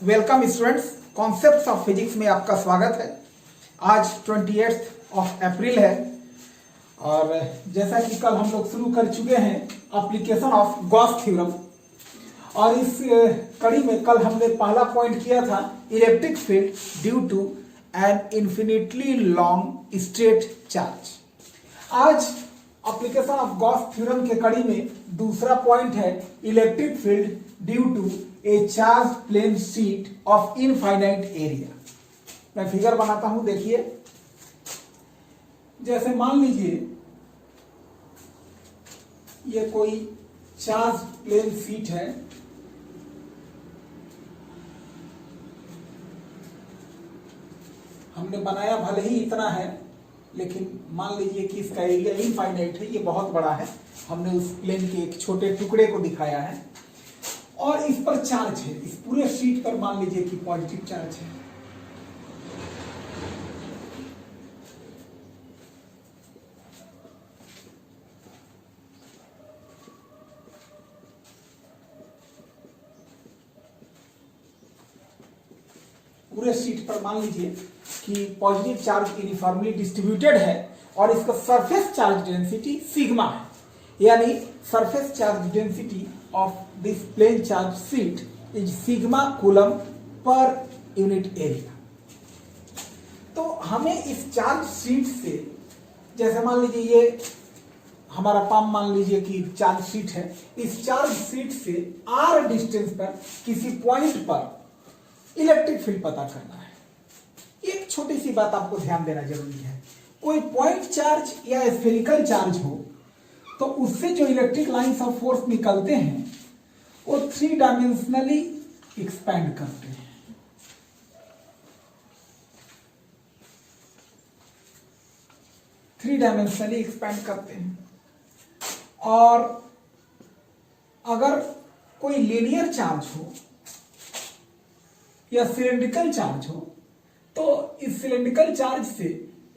Welcome students, concepts of physics में आपका स्वागत है। आज 28 अप्रैल है और जैसा कि कल हम लोग शुरू कर चुके हैं एप्लीकेशन ऑफ गॉस थ्योरम, और इस कड़ी में कल हमने पहला पॉइंट किया था electric field due to an infinitely long straight charge. आज एप्लीकेशन ऑफ गॉस थ्योरम के कड़ी में दूसरा पॉइंट है electric field due to a charge plane sheet of infinite area. मैं फिगर बनाता हूं, देखिए। जैसे मान लीजिए ये कोई चार्ज प्लेन शीट है, हमने बनाया भले ही इतना है, लेकिन मान लीजिए कि इसका एरिया इनफाइनाइट है, ये बहुत बड़ा है। हमने उस प्लेन के एक छोटे टुकड़े को दिखाया है और इस पर चार्ज है। इस पूरे शीट पर मान लीजिए कि पॉजिटिव चार्ज है। पूरे शीट पर मान लीजिए कि पॉजिटिव चार्ज यूनिफॉर्मली डिस्ट्रीब्यूटेड है और इसका सरफेस चार्ज डेंसिटी सिग्मा है, यानी surface charge density of this plane charge sheet is sigma coulomb per unit area. तो हमें इस चार्ज शीट से, जैसे मान लीजिए ये हमारा पाम मान लीजिए कि चार्ज शीट है, इस चार्ज शीट से आर डिस्टेंस पर किसी पॉइंट पर इलेक्ट्रिक फील्ड पता करना है। एक छोटी सी बात आपको ध्यान देना जरूरी है। कोई पॉइंट चार्ज या स्फेरिकल चार्ज हो तो उससे जो इलेक्ट्रिक लाइंस ऑफ फोर्स निकलते हैं वो 3 डायमेंशनली एक्सपैंड करते हैं। थ्री डायमेंशनली एक्सपैंड करते हैं। और अगर कोई लीनियर चार्ज हो या सिलेंड्रिकल चार्ज हो तो इस सिलेंड्रिकल चार्ज से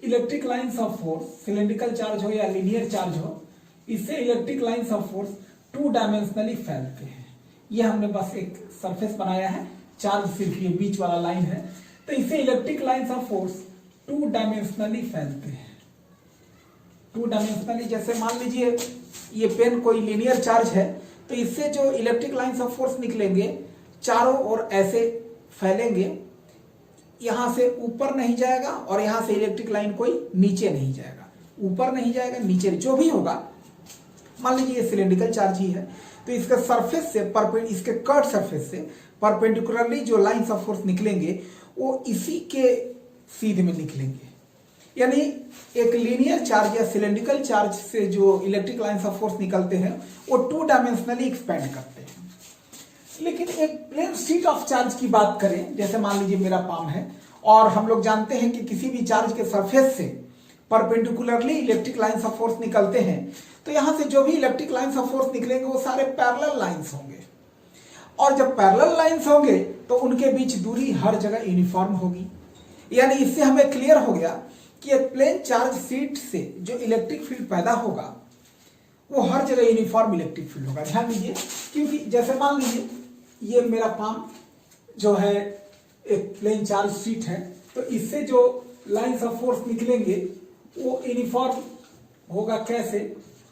electric lines of force, cylindrical charge हो या लीनियर चार्ज हो, इससे electric lines of force 2 dimensionally फैलते हैं। ये हमने बस एक सरफेस बनाया है, चार्ज सिर्फ ये बीच वाला लाइन है, तो इससे electric lines of force 2 dimensionally फैलते हैं। 2 डायमेंशनली, जैसे मान लीजिए ये पेन कोई लीनियर चार्ज है तो इससे जो इलेक्ट्रिक लाइंस ऑफ फोर्स निकलेंगे चारों ओर ऐसे फैलेंगे, यहां से ऊपर नहीं जाएगा और यहां से इलेक्ट्रिक लाइन कोई नीचे नहीं जाएगा, ऊपर नहीं जाएगा, नीचे जो भी होगा। मान लीजिए ये सिलेंड्रिकल चार्ज ही है तो इसके सरफेस से इसके कट सरफेस से परपेंडिकुलरली जो लाइंस ऑफ फोर्स निकलेंगे वो इसी के सीध में निकलेंगे। यानी एक लीनियर चार्ज या सिलेंड्रिकल चार्ज से जो इलेक्ट्रिक लाइंस ऑफ फोर्स निकलते हैं वो 2 डायमेंशनली एक्सपैंड करते हैं। लेकिन एक प्लेन शीट ऑफ चार्ज की बात करें, जैसे मान लीजिए मेरा पाम है और हम लोग जानते हैं कि किसी भी चार्ज के सरफेस से perpendicularly electric lines of force निकलते हैं, तो यहां से जो भी इलेक्ट्रिक लाइंस ऑफ फोर्स निकलेंगे वो सारे पैरेलल लाइंस होंगे। और जब पैरेलल लाइंस होंगे तो उनके बीच दूरी हर जगह यूनिफॉर्म होगी। यानी इससे हमें क्लियर हो गया कि एक प्लेन चार्ज शीट से जो इलेक्ट्रिक फील्ड पैदा होगा वो हर जगह यूनिफॉर्म इलेक्ट्रिक फील्ड होगा। ध्यान दीजिए, क्योंकि जैसे मान लीजिए ये मेरा पाम जो है एक प्लेन चार्ज शीट है, तो इससे जो लाइंस ऑफ फोर्स निकलेंगे वो यूनिफॉर्म होगा। कैसे?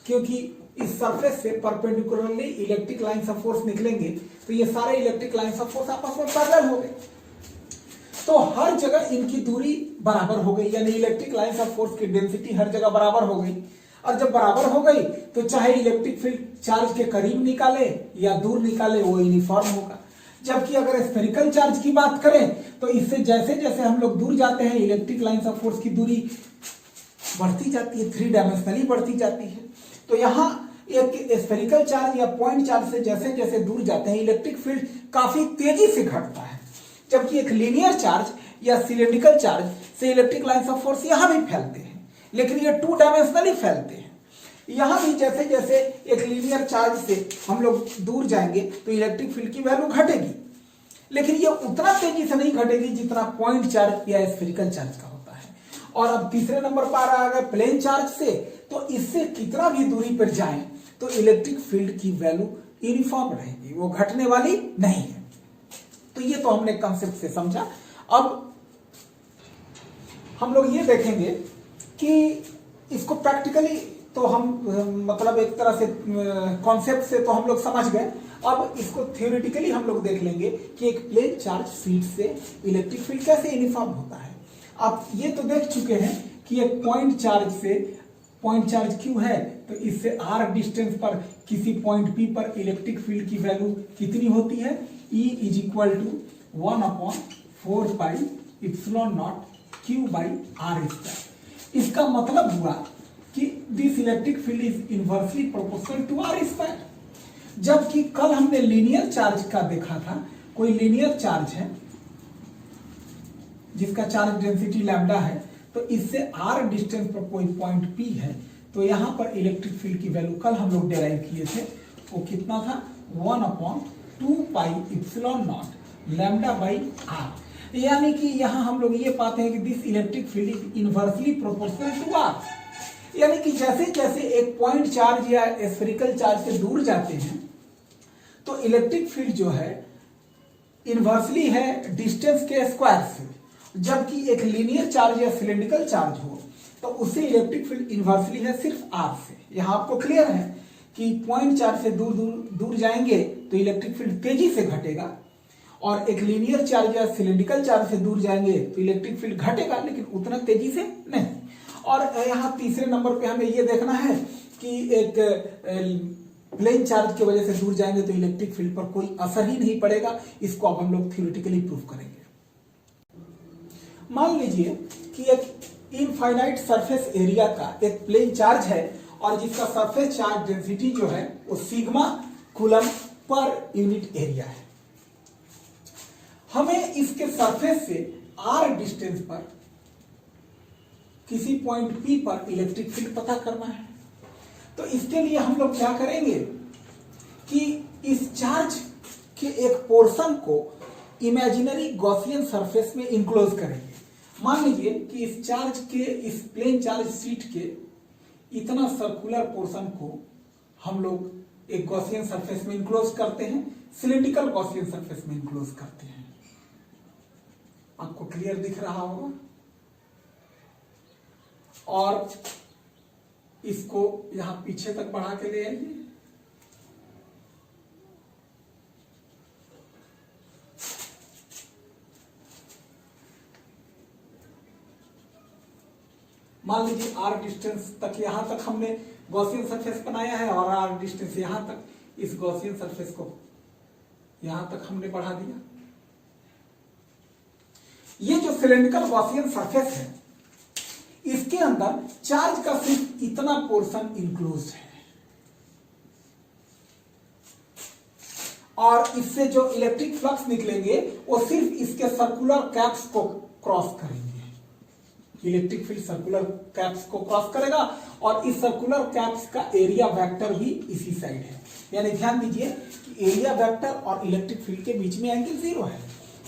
क्योंकि इस सरफेस से perpendicularly electric lines of force निकलेंगे तो ये सारे इलेक्ट्रिक लाइंस ऑफ फोर्स आपस में पैरेलल हो गए, तो हर जगह इनकी दूरी बराबर हो गई, यानी इलेक्ट्रिक लाइंस ऑफ फोर्स की डेंसिटी हर जगह बराबर हो गई। और जब बराबर हो गई तो चाहे इलेक्ट्रिक फील्ड चार्ज के करीब निकाले या दूर निकाले वो यूनिफॉर्म होगा। जबकि अगर स्फेरिकल चार्ज की बात करें तो इससे जैसे जैसे हम लोग दूर जाते हैं इलेक्ट्रिक लाइंस ऑफ फोर्स की दूरी बढ़ती जाती है, 3 डायमेंशनली बढ़ती जाती है। तो यहाँ एक स्फेरिकल चार्ज या पॉइंट चार्ज से जैसे जैसे दूर जाते हैं इलेक्ट्रिक फील्ड काफी तेजी से घटता है, जबकि एक लीनियर चार्ज या सिलेंड्रिकल चार्ज से इलेक्ट्रिक लाइंस ऑफ फोर्स यहां भी फैलते हैं, लेकिन ये 2 डायमेंशनली फैलते हैं। यहां भी जैसे जैसे एक लीनियर चार्ज से हम लोग दूर जाएंगे तो इलेक्ट्रिक फील्ड की वैल्यू घटेगी, लेकिन ये उतना तेजी से नहीं घटेगी जितना पॉइंट चार्ज या स्फेरिकल चार्ज का होता है। और अब तीसरे नंबर पर आ गए प्लेन चार्ज से, तो इससे कितना भी दूरी पर जाएं तो इलेक्ट्रिक फील्ड की वैल्यू यूनिफॉर्म रहेगी, वो घटने वाली नहीं है। तो ये तो हमने कंसेप्ट से समझा। अब हम लोग ये देखेंगे कि इसको प्रैक्टिकली तो हम मतलब एक तरह से कॉन्सेप्ट से तो हम लोग समझ गए। अब इसको थियोरेटिकली हम लोग देख लेंगे कि एक प्लेन चार्ज शीट से इलेक्ट्रिक फील्ड कैसे यूनिफॉर्म होता है। आप ये तो देख चुके हैं कि एक पॉइंट चार्ज क्यू है, तो इससे r डिस्टेंस पर किसी पॉइंट P पर इलेक्ट्रिक फील्ड की वैल्यू कितनी होती है, E is equal to 1/4 pi epsilon naught Q by R square. इसका मतलब हुआ कि this electric field is inversely proportional to R square. जबकि कल हमने लीनियर चार्ज का देखा था, कोई लीनियर चार्ज है जिसका चार्ज डेंसिटी लैम्डा है, तो इससे r डिस्टेंस पर कोई पॉइंट P है, तो यहां पर इलेक्ट्रिक फील्ड की वैल्यू कल हम लोग डिराइव किए थे, वो कितना था 1/2 pi epsilon naught lambda by r। यानी कि यहां हम लोग ये पाते हैं कि this electric field is inversely proportional to r। यानी कि जैसे जैसे एक पॉइंट चार्ज या स्फेरिकल चार्ज से दूर जाते हैं तो इलेक्ट्रिक फील्ड जो है इनवर्सली है डिस्टेंस के स्क्वायर से। जबकि एक लीनियर चार्ज या सिलेंड्रिकल चार्ज हो तो उससे इलेक्ट्रिक फील्ड इनवर्सली है सिर्फ r से। यहां आपको क्लियर है कि पॉइंट चार्ज से दूर दूर दूर जाएंगे तो इलेक्ट्रिक फील्ड तेजी से घटेगा, और एक लीनियर चार्ज या सिलेंड्रिकल चार्ज से दूर जाएंगे तो इलेक्ट्रिक फील्ड घटेगा, लेकिन उतना तेजी से नहीं। और यहाँ तीसरे नंबर पे हमें ये देखना है कि एक प्लेन चार्ज की वजह से दूर जाएंगे तो इलेक्ट्रिक फील्ड पर कोई असर ही नहीं पड़ेगा। इसको अब हम लोग थ्योरेटिकली प्रूव करेंगे। मान लीजिए कि एक इनफाइनाइट सरफेस एरिया का एक प्लेन चार्ज है और जिसका सरफेस चार्ज डेंसिटी जो है वो sigma coulomb per unit area है। हमें इसके सरफेस से r डिस्टेंस पर किसी पॉइंट P पर इलेक्ट्रिक फील्ड पता करना है। तो इसके लिए हम लोग क्या करेंगे कि इस चार्ज के एक पोर्शन को इमेजिनरी गॉसियन सरफेस में इंक्लोज करेंगे। मान लीजिए कि इस चार्ज के इस प्लेन चार्ज शीट के इतना सर्कुलर पोर्शन को हम लोग एक गॉसियन सरफेस में इंक्लोज करते हैं, सिलिंड्रिकल गॉसियन सरफेस में इंक्लोज करते हैं। आपको क्लियर दिख रहा होगा। और इसको यहां पीछे तक बढ़ा के ले आइए। मान लीजिए r डिस्टेंस तक, यहां तक हमने गॉसियन सरफेस बनाया है और r डिस्टेंस यहां तक, इस गॉसियन सरफेस को यहां तक हमने बढ़ा दिया। ये जो सिलेंड्रिकल गॉसियन सरफेस है इसके अंदर चार्ज का सिर्फ इतना पोर्शन इंक्लोज है, और इससे जो इलेक्ट्रिक फ्लक्स निकलेंगे वो सिर्फ इसके सर्कुलर कैप्स को क्रॉस करेंगे। इलेक्ट्रिक फील्ड सर्कुलर कैप्स को क्रॉस करेगा और इस सर्कुलर कैप्स का एरिया वेक्टर भी इसी साइड है। यानी ध्यान दीजिए कि एरिया वेक्टर और इलेक्ट्रिक फील्ड के बीच में एंगल 0 है।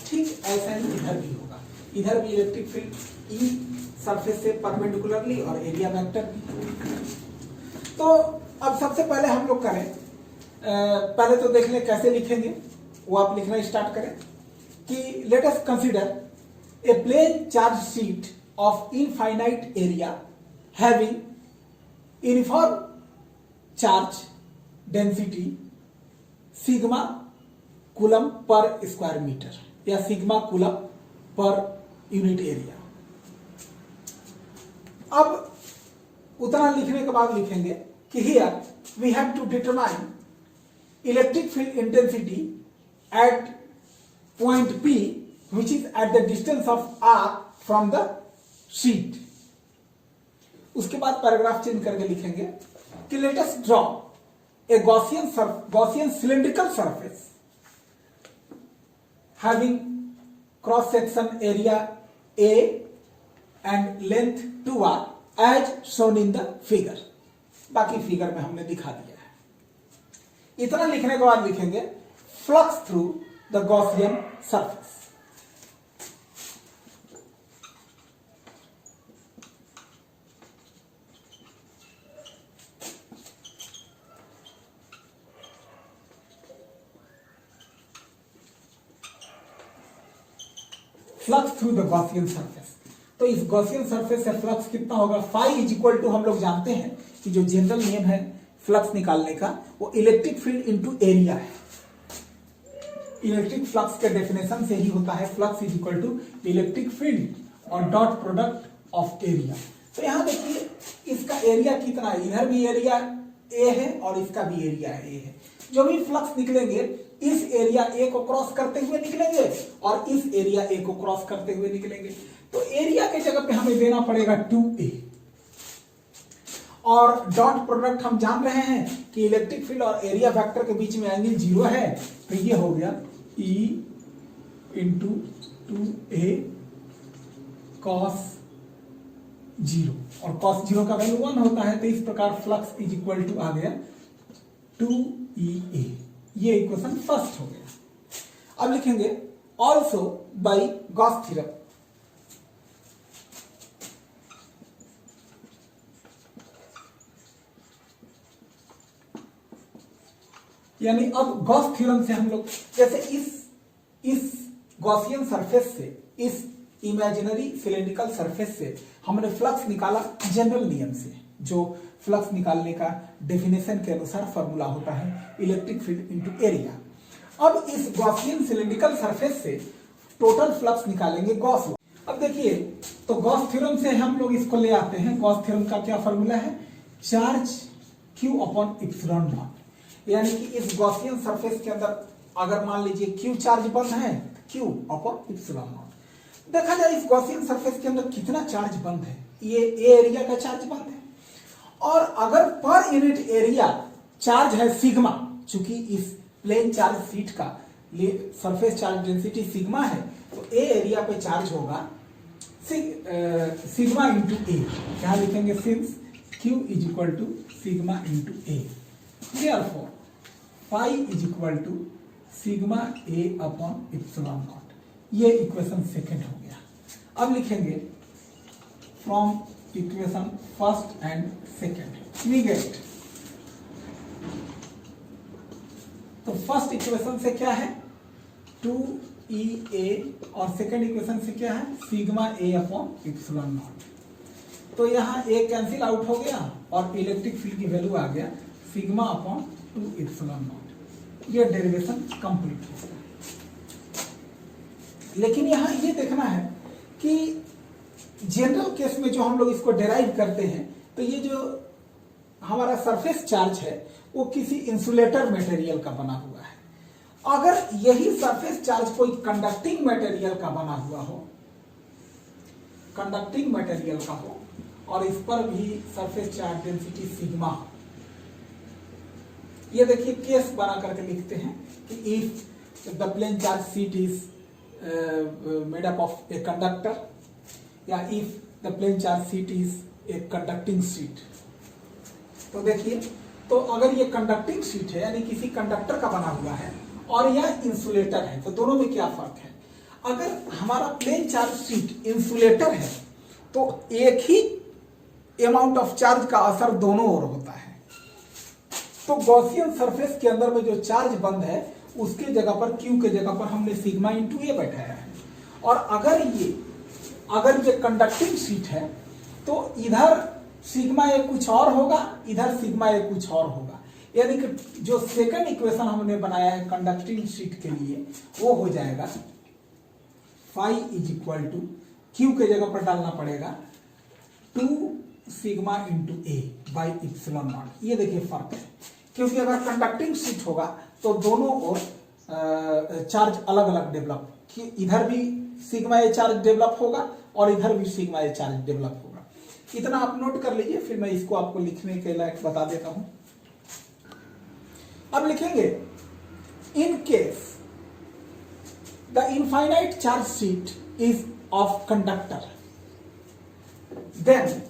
ठीक ऐसा ही इधर भी होगा। इधर भी इलेक्ट्रिक फील्ड ई सरफेस से परपेंडिकुलरली और एरिया वेक्टर। तो अब सबसे पहले हम लोग करें, पहले तो देख लें कैसे लिखेंगे, वो आप लिखना स्टार्ट करें कि let us consider a plane charge sheet of infinite area having uniform charge density sigma coulomb per square meter या sigma coulomb per unit area। अब उतना लिखने के बाद लिखेंगे कि here we have to determine electric field intensity at point P which is at the distance of r from the sheet. उसके बाद पैराग्राफ चेंज करके लिखेंगे कि let us draw a Gaussian cylindrical surface having cross section area A and length 2r as shown in the figure. बाकी figure में हमने दिखा दिया है। इतना लिखने के बाद लिखेंगे flux through the Gaussian surface. Flux through the Gaussian surface. तो इस गॉसियन सरफेस से फ्लक्स कितना होगा, फाई इज इक्वल टू, हम लोग जानते हैं कि जो जनरल नियम है फ्लक्स निकालने का वो इलेक्ट्रिक फील्ड इनटू एरिया है। इलेक्ट्रिक फ्लक्स के डेफिनेशन से ही होता है flux is equal to electric field और डॉट प्रोडक्ट ऑफ एरिया। तो यहां देखिए इसका एरिया कितना है, इधर भी एरिया ए है और इसका भी एरिया ए है। जो भी फ्लक्स निकलेंगे इस एरिया ए को क्रॉस करते हुए निकलेंगे और इस एरिया ए को क्रॉस करते हुए निकलेंगे। तो एरिया के जगह पे हमें देना पड़ेगा 2a और डॉट प्रोडक्ट हम जान रहे हैं कि इलेक्ट्रिक फील्ड और एरिया वेक्टर के बीच में एंगल 0 है, तो ये हो गया E इंटू 2a cos 0 और cos 0 का वैल्यू 1 होता है। तो इस प्रकार फ्लक्स इज इक्वल टू आ गया 2EA। ये इक्वेशन फर्स्ट हो गया। अब लिखेंगे ऑल्सो बाई गॉस थ्योरम। यानी अब गॉस थ्योरम से हम लोग जैसे इस गॉसियन सरफेस से, इस इमेजिनरी सिलेंड्रिकल सरफेस से हमने फ्लक्स निकाला जनरल नियम से, जो फ्लक्स निकालने का डेफिनेशन के अनुसार फॉर्मूला होता है इलेक्ट्रिक फील्ड इनटू एरिया। अब इस गॉसियन सिलेंड्रिकल सरफेस से टोटल फ्लक्स निकालेंगे गॉस। अब देखिए तो गॉस थ्योरम से हम लोग इसको ले आते हैं। गॉस थ्योरम का क्या फॉर्मूला है, charge Q upon epsilon naught. यानी कि इस गॉसियन सरफेस के अंदर अगर मान लीजिए Q चार्ज बंद है, Q अपॉन इप्सिलॉन नॉट। देखा जाए इस गॉसियन सरफेस के अंदर कितना चार्ज बंद है, ये एरिया का चार्ज बंद है। और अगर पर यूनिट एरिया चार्ज है सिग्मा, चूंकि इस प्लेन चार्ज शीट का सरफेस चार्ज डेंसिटी सिग्मा है, तो ए एरिया पे चार्ज होगा सिग्मा इंटू ए। क्या लिखेंगे, since Q is equal to sigma into A, therefore phi is equal to sigma a upon epsilon naught। ये equation second हो गया। अब लिखेंगे from equation first and second we get, तो first equation से क्या है 2EA और सेकेंड इक्वेशन से क्या है sigma a upon epsilon naught। तो यहाँ a कैंसिल आउट हो गया और इलेक्ट्रिक फील्ड की वैल्यू आ गया सिग्मा अपॉन 2 इप्सिलॉन नॉट। ये डेरिवेशन कंप्लीट हो गया। लेकिन यहां ये देखना है कि जनरल केस में जो हम लोग इसको डेराइव करते हैं, तो ये जो हमारा सरफेस चार्ज है वो किसी इंसुलेटर मटेरियल का बना हुआ है। अगर यही सरफेस चार्ज कोई कंडक्टिंग मटेरियल का बना हुआ हो, कंडक्टिंग मटेरियल का हो और इस पर भी सरफेस चार्ज डेंसिटी सिग्मा हो, ये देखिए केस बना करके लिखते हैं कि if the plane charge sheet is made up of a conductor, या if the plane charge sheet is a conducting sheet. तो देखिए, तो अगर ये कंडक्टिंग शीट है यानी किसी कंडक्टर का बना हुआ है और यह इंसुलेटर है, तो दोनों में क्या फर्क है। अगर हमारा प्लेन चार्ज शीट इंसुलेटर है तो एक ही अमाउंट ऑफ चार्ज का असर दोनों ओर होता है। तो गॉसियन सरफेस के अंदर में जो चार्ज बंद है उसके जगह पर Q के जगह पर हमने सिग्मा इंटू ए बैठाया है। और अगर ये कंडक्टिंग शीट है तो इधर सिग्मा ए कुछ और होगा, इधर सिग्मा ए कुछ और होगा। यानी कि जो सेकंड इक्वेशन हमने बनाया है कंडक्टिंग शीट के लिए वो हो जाएगा phi is equal to Q के जगह पर डालना पड़ेगा 2 sigma into A by epsilon naught. ये देखिए फर्क है, क्योंकि अगर कंडक्टिंग शीट होगा तो दोनों ओर चार्ज अलग अलग डेवलप, इधर भी सिग्मा ए चार्ज डेवलप होगा और इधर भी सिग्मा ए चार्ज डेवलप होगा। इतना आप नोट कर लीजिए, फिर मैं इसको आपको लिखने के लायक बता देता हूं। अब लिखेंगे in case the infinite charge sheet is of conductor, then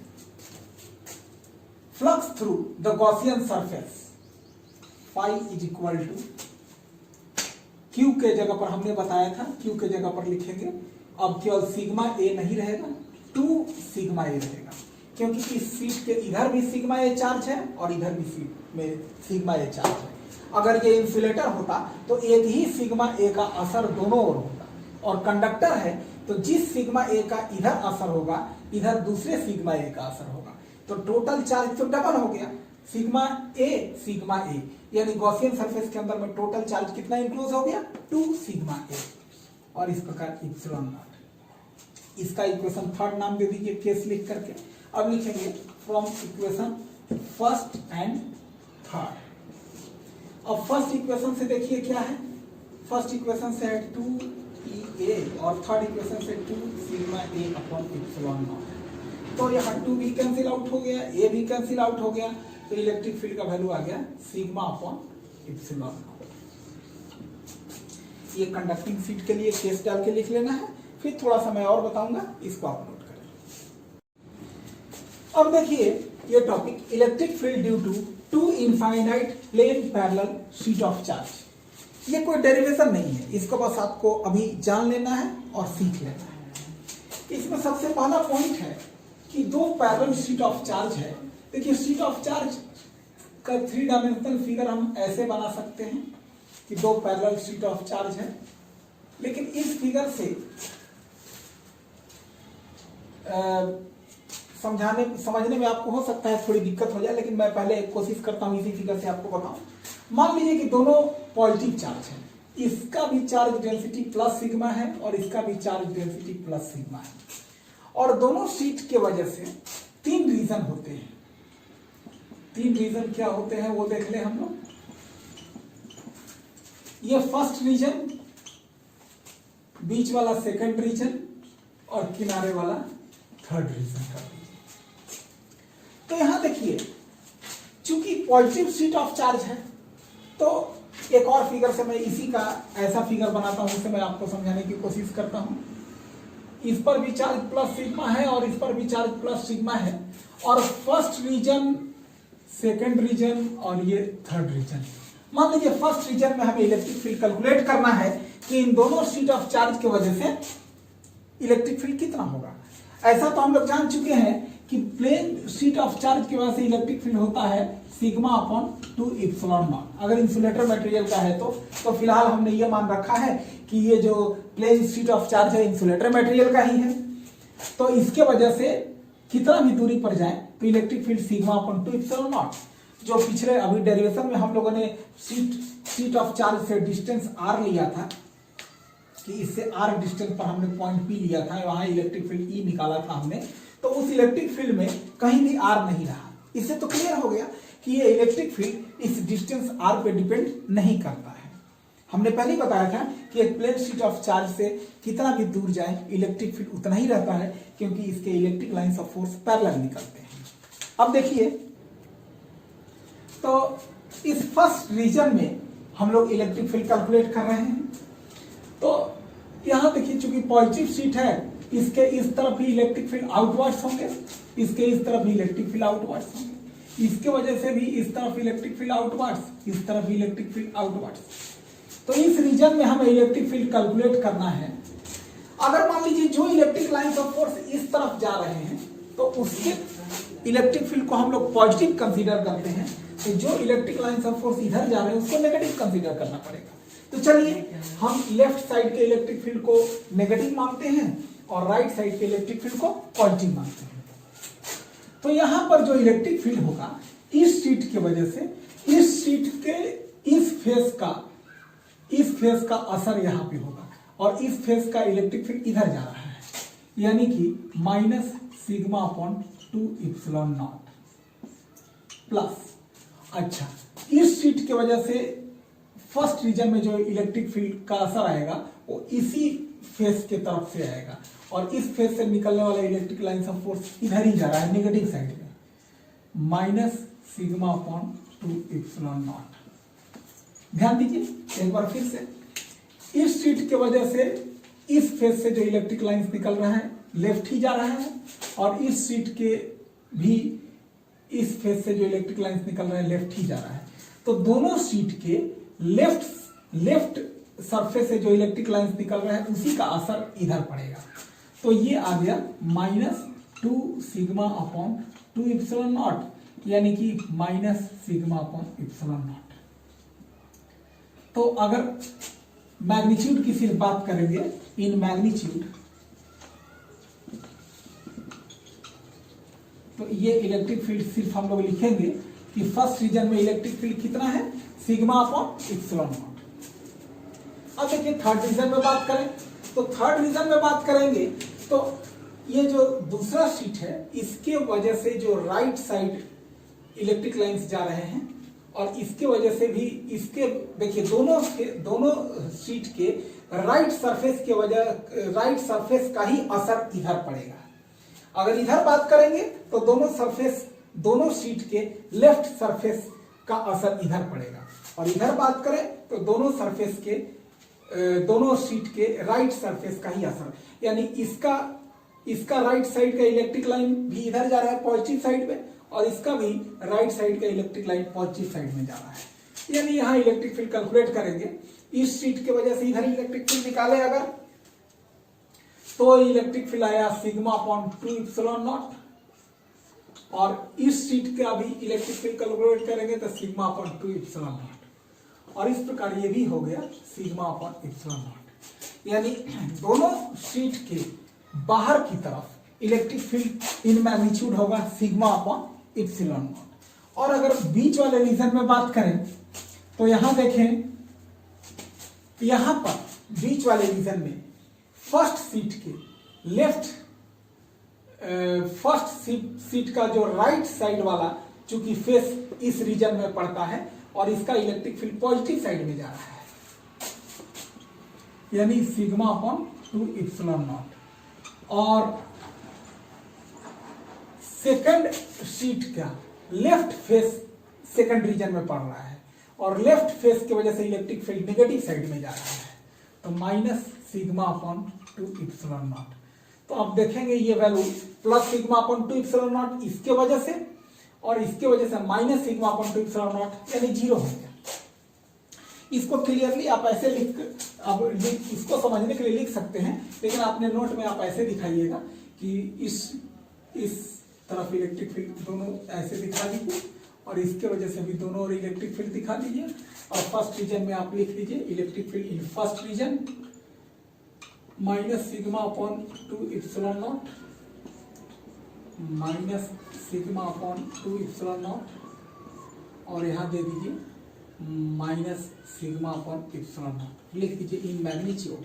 flux through the Gaussian surface phi is equal to Q के जगह पर हमने बताया था, Q के जगह पर लिखेंगे अब केवल सिग्मा ए नहीं रहेगा, 2 सिग्मा ए रहेगा, क्योंकि इस सीट के इधर भी सिग्मा ए चार्ज है और इधर भी सीट में सिग्मा ए चार्ज है। अगर ये इंसुलेटर होता तो एक ही सिग्मा ए का असर दोनों ओर होता और कंडक्टर है तो जिस सिग्मा ए का इधर असर होगा इधर दूसरे सिग्मा ए का असर होगा, तो टोटल चार्ज तो डबल हो गया, सिग्मा ए, यानी गॉसियन सरफेस के अंदर में टोटल चार्ज कितना इंक्लूज हो गया 2 सिग्मा ए, और इस प्रकार इप्सिलॉन नॉट। इसका इक्वेशन थर्ड नाम दे दीजिए केस लिख करके। अब लिखेंगे from equation first and third. अब फर्स्ट इक्वेशन से देखिए क्या है, फर्स्ट इक्वेशन से है 2E और थर्ड इक्वेशन से 2 sigma A upon epsilon not. तो यहाँ 2 भी कैंसिल आउट हो गया, ए भी कैंसिल आउट हो गया, तो इलेक्ट्रिक फील्ड का वैल्यू आ गया सिग्मा अपॉन इप्सिलॉन नॉट। ये कंडक्टिंग शीट के लिए केस डाल के लिख लेना है, फिर थोड़ा सा मैं और बताऊंगा, इसको आप नोट करें। अब देखिए ये topic electric field due to 2 infinite plane parallel sheet of charge. ये कोई डेरिवेशन नहीं है, इसको बस आपको अभी जान लेना है और सीख लेना है। इसमें सबसे पहला पॉइंट है कि 2 पैरेलल शीट ऑफ चार्ज है। देखिए शीट ऑफ चार्ज का 3 डायमेंशनल फिगर हम ऐसे बना सकते हैं कि 2 पैरेलल शीट ऑफ चार्ज है, लेकिन इस फिगर से समझने में आपको हो सकता है थोड़ी दिक्कत हो जाए, लेकिन मैं पहले कोशिश करता हूं इसी फिगर से आपको बताऊं। मान लीजिए कि दोनों पॉजिटिव चार्ज है, इसका भी चार्ज डेंसिटी प्लस सिग्मा है और इसका भी चार्ज डेंसिटी प्लस सिग्मा है, और दोनों शीट के वजह से 3 रीजन होते हैं। 3 रीजन क्या होते हैं वो देख ले हम लोग। ये फर्स्ट रीजन, बीच वाला सेकंड रीजन और किनारे वाला थर्ड रीजन का। तो यहां देखिए चूंकि पॉजिटिव शीट ऑफ चार्ज है, तो एक और फिगर से मैं इसी का ऐसा फिगर बनाता हूं, उसे मैं आपको समझाने की कोशिश करता हूं। इस पर भी चार्ज प्लस सिग्मा है और इस पर भी चार्ज प्लस सिग्मा है, और फर्स्ट रीजन, सेकंड रीजन और ये थर्ड रीजन। मान लीजिए फर्स्ट रीजन में हमें इलेक्ट्रिक फील्ड कैलकुलेट करना है कि इन दोनों शीट ऑफ चार्ज की वजह से इलेक्ट्रिक फील्ड कितना होगा। ऐसा तो हम लोग जान चुके हैं कि प्लेन शीट ऑफ चार्ज की वजह से इलेक्ट्रिक फील्ड होता है सिग्मा अपॉन 2 इप्सिलॉन नॉट। अगर इंसुलेटर मटेरियल का है तो फिलहाल हमने ये मान रखा है कि ये जो प्लेन शीट ऑफ चार्ज है इंसुलेटर मटेरियल का ही है, तो इसके वजह से कितना भी दूरी पर जाए तो electric field sigma upon 2 epsilon not. जो पिछले अभी डेरिवेशन में हम लोगों ने शीट ऑफ चार्ज से डिस्टेंस r लिया था कि इससे r डिस्टेंस पर हमने पॉइंट P लिया था, वहां इलेक्ट्रिक फील्ड E निकाला था हमने, तो उस इलेक्ट्रिक फील्ड में कहीं भी r नहीं रहा। इससे तो क्लियर हो गया कि ये इलेक्ट्रिक फील्ड इस डिस्टेंस r पे डिपेंड नहीं करता है। हमने पहले ही बताया था कि एक प्लेन शीट ऑफ चार्ज से कितना भी दूर जाए इलेक्ट्रिक फील्ड उतना ही रहता है, क्योंकि इसके electric lines of force parallel निकलते हैं। अब देखिए तो इस फर्स्ट रीजन में हम लोग इलेक्ट्रिक फील्ड कैलकुलेट कर रहे हैं। तो यहां देखिए चूंकि पॉजिटिव शीट है, इसके इस तरफ ही इलेक्ट्रिक फील्ड आउटवर्ड्स होंगे, इसके इस तरफ ही इलेक्ट्रिक फील्ड आउटवर्ड्स होंगे, इसके वजह से भी इस तरफ इलेक्ट्रिक फील्ड आउटवर्ड्स, इस तरफ इलेक्ट्रिक फील्ड आउटवर्ड्स। तो इस रीजन में हमें इलेक्ट्रिक फील्ड कैलकुलेट करना है। अगर मान लीजिए जो इलेक्ट्रिक लाइंस ऑफ फोर्स इस तरफ जा रहे हैं तो उसके इलेक्ट्रिक फील्ड को हम लोग पॉजिटिव कंसीडर करते हैं, तो जो इलेक्ट्रिक लाइंस ऑफ फोर्स इधर जा रहे हैं उसको नेगेटिव कंसीडर करना पड़ेगा। तो चलिए हम लेफ्ट साइड के इलेक्ट्रिक फील्ड को नेगेटिव मानते हैं और राइट साइड के इलेक्ट्रिक फील्ड को पॉजिटिव मानते हैं। तो यहां पर जो इलेक्ट्रिक फील्ड होगा इस शीट की वजह से इस शीट के इस फेस का असर यहां पे होगा, और इस फेस का इलेक्ट्रिक फील्ड इधर जा रहा है, यानी कि minus sigma upon 2 epsilon naught plus. अच्छा, इस शीट की वजह से फर्स्ट रीजन में जो इलेक्ट्रिक फील्ड का असर आएगा वो इसी फेस के तरफ से आएगा, और इस फेस से निकलने वाला इलेक्ट्रिक लाइंस ऑफ फोर्स इधर ही जा रहा है नेगेटिव साइड में, minus sigma upon 2 epsilon not. ध्यान दीजिए एक बार फिर से, इस शीट की वजह से इस फेस से जो इलेक्ट्रिक लाइंस निकल रहा है लेफ्ट ही जा रहा है, और इस शीट के भी इस फेस से जो इलेक्ट्रिक लाइंस निकल रहा है लेफ्ट ही जा रहा है। तो दोनों शीट के लेफ्ट सरफेस से जो इलेक्ट्रिक लाइंस निकल रहा है उसी का असर इधर पड़ेगा। तो ये आ गया minus 2 sigma upon 2 epsilon naught, यानी कि minus sigma upon epsilon not. तो अगर मैग्नीट्यूड की सिर्फ बात करेंगे, इन मैग्नीट्यूड, तो ये इलेक्ट्रिक फील्ड सिर्फ हम लोग लिखेंगे कि फर्स्ट रीजन में इलेक्ट्रिक फील्ड कितना है, सिग्मा अपॉन इप्सिलॉन नॉट। अब देखिए थर्ड रीजन में बात करें, तो थर्ड रीजन में बात करेंगे तो ये जो दूसरा शीट है इसके वजह से जो राइट साइड इलेक्ट्रिक लाइंस जा रहे हैं और इसके वजह से भी इसके देखिए दोनों शीट के राइट सरफेस के वजह राइट सरफेस का ही असर इधर पड़ेगा। अगर इधर बात करेंगे तो दोनों शीट के लेफ्ट सरफेस का असर इधर पड़ेगा और इधर बात करें तो दोनों शीट के राइट सरफेस का ही असर, यानी इसका राइट साइड का इलेक्ट्रिक लाइन भी इधर जा रहा है पॉजिटिव साइड में और इसका भी राइट साइड का इलेक्ट्रिक लाइन पॉजिटिव साइड में जा रहा है। यानी यहां इलेक्ट्रिक फील्ड कैलकुलेट करेंगे, इस शीट के वजह से इधर इलेक्ट्रिक फील्ड निकाले अगर तो इलेक्ट्रिक फील्ड आया सिग्मा अपॉन 2 इप्सिलॉन नॉट और इस शीट का भी इलेक्ट्रिक फील्ड कैलकुलेट करेंगे तो सिग्मा अपॉन 2 इप्सिलॉन नॉट और इस प्रकार ये भी हो गया सिग्मा अपॉन इप्सिलॉन नॉट। यानी दोनों शीट के बाहर की तरफ इलेक्ट्रिक फील्ड इन मैग्नीट्यूड होगा सिग्मा अपॉन इप्सिलॉन नॉट। और अगर बीच वाले रीजन में बात करें तो यहां देखें, यहां पर बीच वाले रीजन में फर्स्ट सीट का जो राइट साइड वाला चूंकि फेस इस रीजन में पड़ता है और इसका इलेक्ट्रिक फील्ड पॉजिटिव साइड में जा रहा है, यानी सिग्मा अपॉन 2 इप्सिलॉन नॉट। और सेकंड शीट का लेफ्ट फेस सेकंड रीजन में पड़ रहा है और लेफ्ट फेस की वजह से इलेक्ट्रिक फील्ड नेगेटिव साइड में जा रहा है तो minus sigma upon 2 epsilon not. तो अब देखेंगे ये value plus sigma upon 2 epsilon not इसके वजह से और इसके वजह से minus sigma upon 2 epsilon naught यानी 0 हो गया। इसको क्लियरली आप ऐसे इसको समझने के लिए लिख सकते हैं, लेकिन अपने नोट में आप ऐसे दिखाइएगा कि इस तरफ इलेक्ट्रिक फील्ड दोनों ऐसे दिखा दीजिए और इसके वजह से भी दोनों और इलेक्ट्रिक फील्ड दिखा दीजिए और फर्स्ट रीजन में आप लिख लीजिए electric field in first region minus sigma upon 2 epsilon naught minus sigma upon 2 epsilon naught और यहां दे दीजिए minus sigma upon epsilon naught, लिख दीजिए in magnitude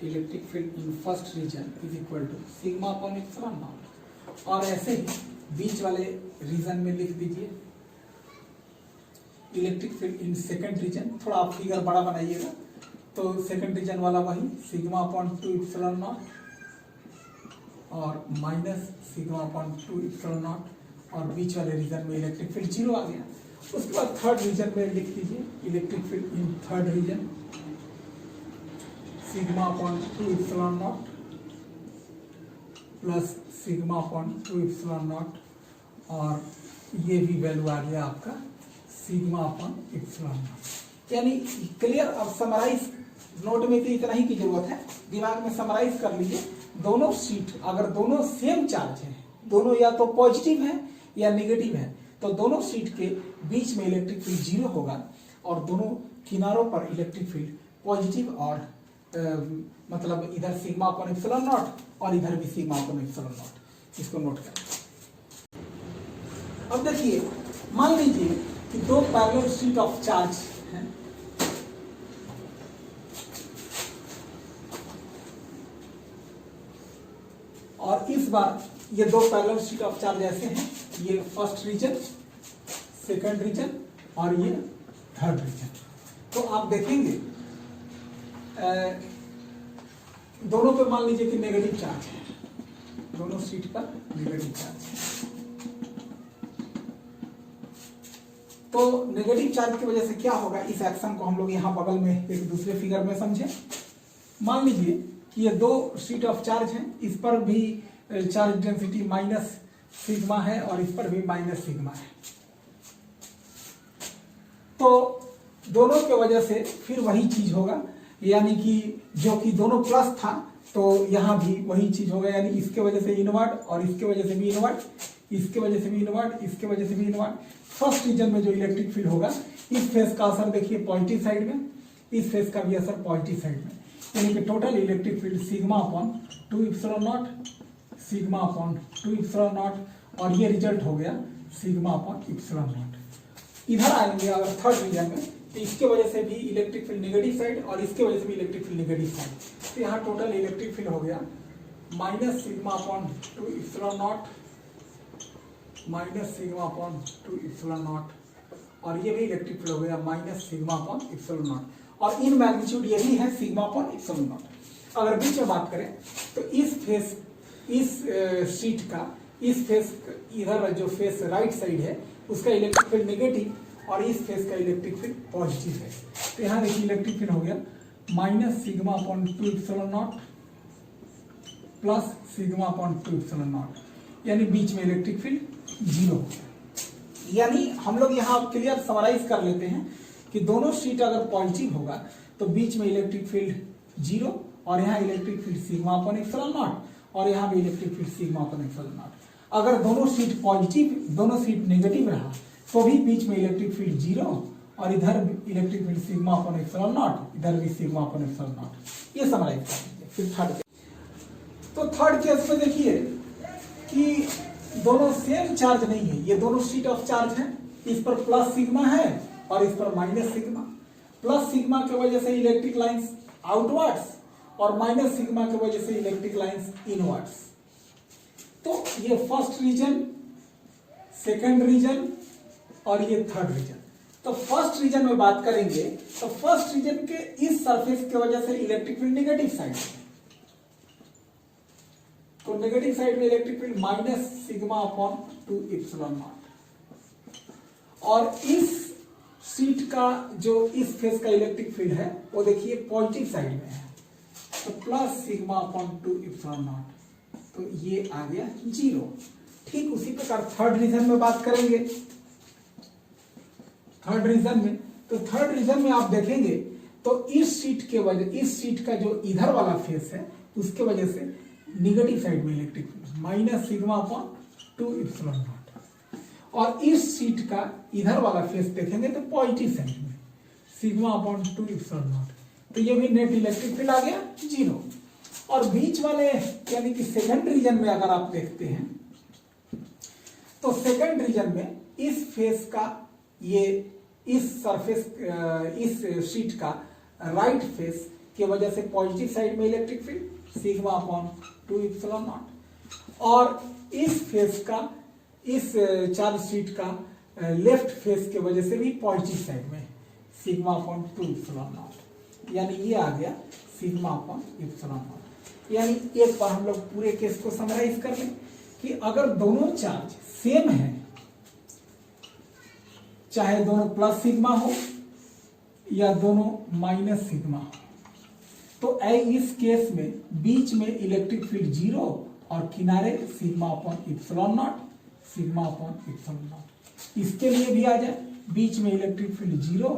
electric field in first region is equal to sigma upon epsilon naught. और ऐसे ही बीच वाले रीजन में लिख दीजिए electric field in second region, थोड़ा आप फिगर बड़ा बनाइएगा तो सेकंड रीजन वाला वही सिग्मा अपॉन 2 इप्सिलॉन नॉट और minus sigma upon 2 epsilon naught और बीच वाले रीजन में इलेक्ट्रिक फील्ड 0 आ गया। उसके बाद थर्ड रीजन में लिख दीजिए electric field in third region sigma upon 2 epsilon naught plus sigma upon 2 epsilon naught और ये भी वैल्यू आ गया आपका सिग्मा अपॉन इप्सिलॉन नॉट। यानी क्लियर। अब समराइज नोट में तो इतना ही की जरूरत है, दिमाग में समराइज कर लीजिए। दोनों शीट अगर दोनों सेम चार्ज है, दोनों या तो पॉजिटिव है या नेगेटिव है, तो दोनों शीट के बीच में इलेक्ट्रिक फील्ड 0 होगा और दोनों किनारों पर इलेक्ट्रिक फील्ड पॉजिटिव और मतलब इधर सिग्मा अपॉन इप्सिलॉन नॉट और इधर भी सिग्मा अपॉन इप्सिलॉन नॉट। इसको नोट करें। अब देखिए मान लीजिए कि दो पैरेलल शीट ऑफ चार्ज हैं और इस बार ये दो पैरेलल शीट ऑफ चार्ज ऐसे हैं, ये फर्स्ट रीजन, सेकंड रीजन और ये थर्ड रीजन। तो आप देखेंगे दोनों पे मान लीजिए कि नेगेटिव चार्ज है, दोनों शीट पर नेगेटिव चार्ज है। तो नेगेटिव चार्ज की वजह से क्या होगा, इस एक्शन को हम लोग यहां बगल में एक दूसरे फिगर में समझे। मान लीजिए कि ये दो शीट ऑफ चार्ज हैं, इस पर भी चार्ज डेंसिटी माइनस सिग्मा है और इस पर भी माइनस सिग्मा है। तो दोनों के वजह से फिर वही चीज होगा, यानी कि जो कि दोनों प्लस था तो यहां भी वही चीज होगा, यानी इसके वजह से इनवर्ट और इसके वजह से भी इनवर्ट, इसके वजह से भी इनवर्ट, इसके वजह से भी इनवर्ट। फर्स्ट रीजन में जो इलेक्ट्रिक फील्ड होगा, इस फेस का असर देखिए पॉजिटिव साइड में, इस फेस का भी असर पॉजिटिव साइड में, यानी कि total electric field sigma upon 2 epsilon not, sigma upon 2 epsilon not, और ये रिजल्ट हो गया सिग्मा अपॉन एप्सिलॉन नॉट। इधर आएंगे अगर थर्ड रीजन में, तो इसके वजह से भी इलेक्ट्रिक फील्ड नेगेटिव साइड और इसके वजह से भी इलेक्ट्रिक फील्ड नेगेटिव साइड, तो यहाँ टोटल इलेक्ट्रिक फील्ड हो गया minus sigma upon 2 epsilon not, minus sigma upon 2 epsilon not, और ये भी इलेक्ट्रिक फील्ड हो गया minus sigma upon epsilon not, और इन मैग्नीट्यूड यही है सिग्मा अपॉन एप्सिलॉन नॉट। अगर बीच में बात करें तो इस फेस, इस शीट का, इस फेस इधर जो फेस राइट साइड है उसका इलेक्ट्रिक फील्ड नेगेटिव, और इस फेस का इलेक्ट्रिक फील्ड पॉजिटिव है, तो यहाँ देखिए इलेक्ट्रिक फील्ड हो गया minus sigma upon 2 epsilon not plus sigma upon 2 epsilon not, यानी बीच में इलेक्ट्रिक फील्ड जीरो। यानी हम लोग यहाँ क्लियर समराइज कर लेते हैं कि दोनों शीट अगर पॉजिटिव होगा तो बीच में इलेक्ट्रिक फील्ड जीरो, और यहाँ electric field sigma upon epsilon not, और यहाँ भी electric field sigma upon epsilon not. अगर दोनों शीट पॉजिटिव, दोनों शीट नेगेटिव रहा तो भी बीच में इलेक्ट्रिक फील्ड जीरो, और इधर electric field sigma upon epsilon not, इधर भी सिग्मा अपॉन एप्सिलॉन नॉट। ये समराइज कर लीजिए। फिर थर्ड, तो थर्ड केस में देखिए कि दोनों सेम चार्ज नहीं है, ये दोनों शीट ऑफ चार्ज हैं, इस पर प्लस सिग्मा है और इस पर माइनस सिग्मा। प्लस सिग्मा की वजह से इलेक्ट्रिक लाइंस आउटवर्ड्स, और माइनस सिग्मा की वजह से इलेक्ट्रिक लाइंस इनवर्ड्स। तो ये फर्स्ट रीजन, सेकंड रीजन और ये थर्ड रीजन। तो फर्स्ट रीजन में बात करेंगे तो फर्स्ट रीजन के इस सरफेस की वजह से इलेक्ट्रिक फील्ड नेगेटिव साइड है, तो नेगेटिव साइड में electric field minus sigma upon 2 epsilon not, और इस शीट का जो इस फेस का इलेक्ट्रिक फील्ड है वो देखिए पॉजिटिव साइड में है, तो plus sigma upon 2 epsilon not, तो ये आ गया जीरो। ठीक उसी प्रकार थर्ड रीजन में बात करेंगे। थर्ड रीजन में, तो थर्ड रीजन में आप देखेंगे तो इस शीट के वजह, इस शीट का जो इधर वाला फेस है उसके वजह से निगेटिव साइड में electric field minus sigma upon 2 epsilon not, और इस शीट का इधर वाला फेस देखेंगे तो पॉजिटिव साइड में सिग्मा अपॉन 2 एप्सिलॉन नॉट, तो ये भी नेट इलेक्ट्रिक फील्ड आ गया जीरो। और बीच वाले यानी कि सेकंड रीजन में अगर आप देखते हैं तो सेकंड रीजन में इस फेस का, ये इस सरफेस, इस शीट का राइट फेस की वजह से पॉजिटिव साइड में electric field sigma upon 2 epsilon not, और इस फेस का, इस चार्ज शीट का लेफ्ट फेस की वजह से भी पॉजिटिव साइड में सिग्मा अपॉन 2 एप्सिलॉन नॉट, यानी ये आ गया सिग्मा अपॉन एप्सिलॉन नॉट। यानी एक बार हम लोग पूरे केस को समराइज कर लें कि अगर दोनों चार्ज सेम है, चाहे दोनों प्लस सिग्मा हो या दोनों माइनस सिग्मा हो, तो इस केस में बीच में इलेक्ट्रिक फील्ड जीरो और किनारे sigma upon epsilon not, sigma upon epsilon not. इसके लिए भी आ जाए, बीच में इलेक्ट्रिक फील्ड जीरो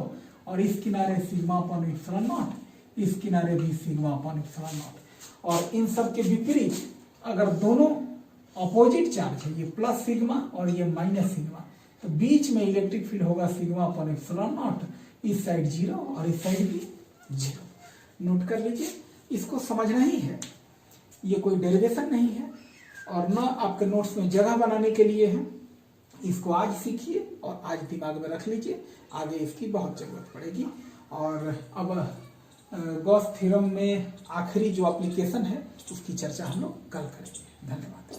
और इस किनारे सिग्मा अपॉन एप्सिलॉन नॉट, इस किनारे भी सिग्मा अपॉन एप्सिलॉन नॉट। और इन सब के विपरीत अगर दोनों अपोजिट चार्ज है, ये प्लस सिग्मा और ये माइनस सिग्मा, तो बीच में इलेक्ट्रिक फील्ड होगा सिग्मा अपॉन एप्सिलॉन नॉट, इस साइड जीरो और इस साइड भी जीरो। नोट कर लीजिए, इसको समझना ही है, ये कोई डेरिवेशन नहीं है और ना आपके नोट्स में जगह बनाने के लिए है। इसको आज सीखिए और आज दिमाग में रख लीजिए, आगे इसकी बहुत जरूरत पड़ेगी। और अब गॉस थ्योरम में आखिरी जो एप्लीकेशन है उसकी चर्चा हम लोग कल करेंगे। धन्यवाद।